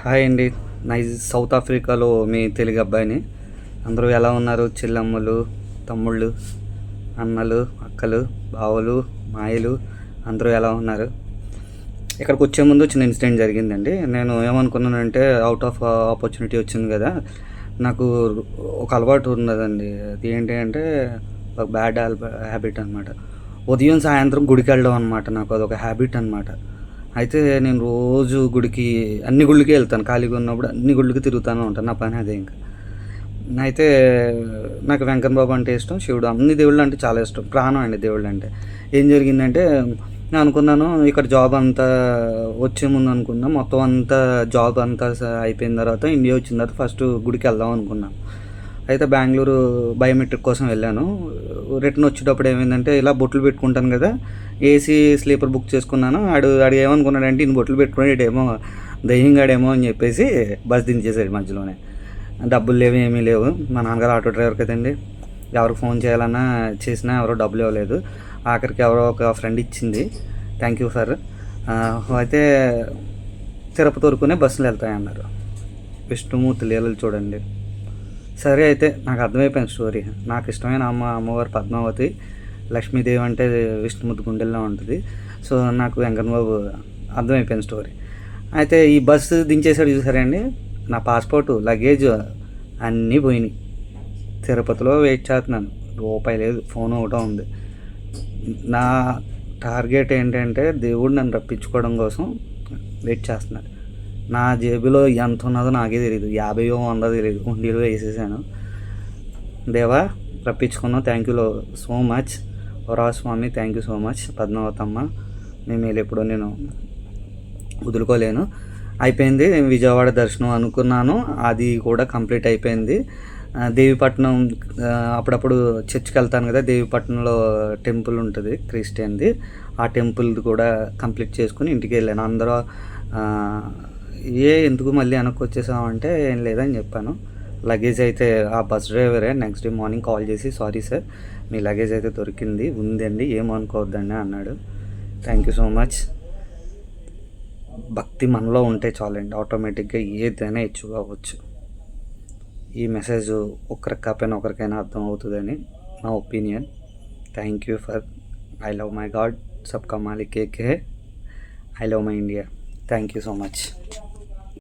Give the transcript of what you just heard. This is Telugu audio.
హాయ్ అండి. సౌత్ ఆఫ్రికాలో మీ తెలుగు అబ్బాయిని. అందరూ ఎలా ఉన్నారు? చెల్లమ్మలు, తమ్ముళ్ళు, అన్నలు, అక్కలు, బావలు, మాయలు అందరూ ఎలా ఉన్నారు? ఇక్కడికి వచ్చే ముందు చిన్న ఇన్సిడెంట్ జరిగిందండి. నేను ఏమనుకున్నానంటే అవుట్ ఆఫ్ ఆపర్చునిటీ వచ్చింది కదా, నాకు ఒక అలవాటు ఉన్నదండి. అది ఏంటి అంటే ఒక బ్యాడ్ హ్యాబిట్ అనమాట. ఉదయం సాయంత్రం గుడికి వెళ్ళడం అనమాట. నాకు అదొక హ్యాబిట్ అనమాట. అయితే నేను రోజు గుడికి అన్ని గుళ్ళకి వెళ్తాను. ఖాళీగా ఉన్నప్పుడు అన్ని గుళ్ళకి తిరుగుతూనే ఉంటాను. నా పని అదే ఇంకా. అయితే నాకు వెంకన్న బాబు అంటే ఇష్టం, శివుడు, అన్ని దేవుళ్ళు అంటే చాలా ఇష్టం, ప్రాణం అండి దేవుళ్ళు అంటే. ఏం జరిగిందంటే నేను అనుకున్నాను ఇక్కడ జాబ్ అంతా వచ్చే ముందు అనుకున్నా, మొత్తం అంతా జాబ్ అంతా అయిపోయిన తర్వాత ఇండియా వచ్చిన తర్వాత ఫస్ట్ గుడికి వెళ్దాం అనుకున్నాను. అయితే బెంగళూరు బయోమెట్రిక్ కోసం వెళ్ళాను. రిటర్న్ వచ్చేటప్పుడు ఏమైందంటే ఇలా బొట్లు పెట్టుకుంటాను కదా, ఏసీ స్లీపర్ బుక్ చేసుకున్నాను. ఆడు ఏమనుకున్నాడంటే ఇన్ని బొట్లు పెట్టుకునేటేమో దయ్యంగాడేమో అని చెప్పేసి బస్ దించేసాడు మధ్యలోనే. డబ్బులు లేవు, ఏమీ లేవు. మా నాన్నగారు ఆటో డ్రైవర్ కదండి, ఎవరికి ఫోన్ చేయాలన్నా చేసినా ఎవరో డబ్బులు ఇవ్వలేదు. ఆఖరికి ఎవరో ఒక ఫ్రెండ్ ఇచ్చింది, థ్యాంక్ యూ సార్. అయితే తిరుపతి వరకునే బస్సులు వెళ్తాయన్నారు. విష్ణుమూర్తి లీలలు చూడండి. సరే, అయితే నాకు అర్థమైపోయింది స్టోరీ. నాకు ఇష్టమైన అమ్మవారు పద్మావతి, లక్ష్మీదేవి అంటే విష్ణుమూర్తి గుండెల్లో ఉంటుంది. సో నాకు వెంకన్న బాబు అర్థమైపోయింది స్టోరీ. అయితే ఈ బస్సు దించేసాడు చూసారండి, నా పాస్పోర్టు, లగేజ్ అన్నీ పోయినాయి. తిరుపతిలో వెయిట్ చేస్తున్నాను, రూపాయి లేదు, ఫోన్ ఒకటో ఉంది. నా టార్గెట్ ఏంటంటే దేవుడు నన్ను రప్పించుకోవడం కోసం వెయిట్ చేస్తున్నాడు. నా జేబులో ఎంత ఉన్నదో నాకే తెలియదు, 50 100 తెలియదు, హుండీలో వేసేసాను. దేవా రప్పించుకున్నావు, థ్యాంక్ యూ సో మచ్. స్వామి thank you so much. Padmavathamma మీ మేలు ఎప్పుడో నేను వదులుకోలేను. అయిపోయింది, విజయవాడ దర్శనం అనుకున్నాను, అది కూడా కంప్లీట్ అయిపోయింది. దేవీపట్నం అప్పుడప్పుడు చర్చ్కి వెళ్తాను కదా, దేవీపట్నంలో టెంపుల్ ఉంటుంది క్రిస్టియన్ది, ఆ టెంపుల్ది కూడా కంప్లీట్ చేసుకుని ఇంటికి వెళ్ళాను. అందరూ ఎందుకు మళ్ళీ వెనక్కి వచ్చేసామంటే ఏం లేదని చెప్పాను. లగేజ్ అయితే ఆ బస్ డ్రైవరే నెక్స్ట్ డే మార్నింగ్ కాల్ చేసి సారీ సార్ మీ లగేజ్ అయితే దొరికింది ఉందండి, ఏమనుకోవద్దండి అన్నాడు. Thank you so much. భక్తి మనలో ఉంటే చాలండి, ఆటోమేటిక్గా ఏదైనా ఇచ్చుగా అవ్వచ్చు. ఈ మెసేజ్ ఒకరికి కాకపోయినా ఒకరికైనా అర్థం అవుతుందని నా opinion. Thank you for I love my God, సబ్కా మాలిక్ ఏక్ హై, I love my India. Thank you so much.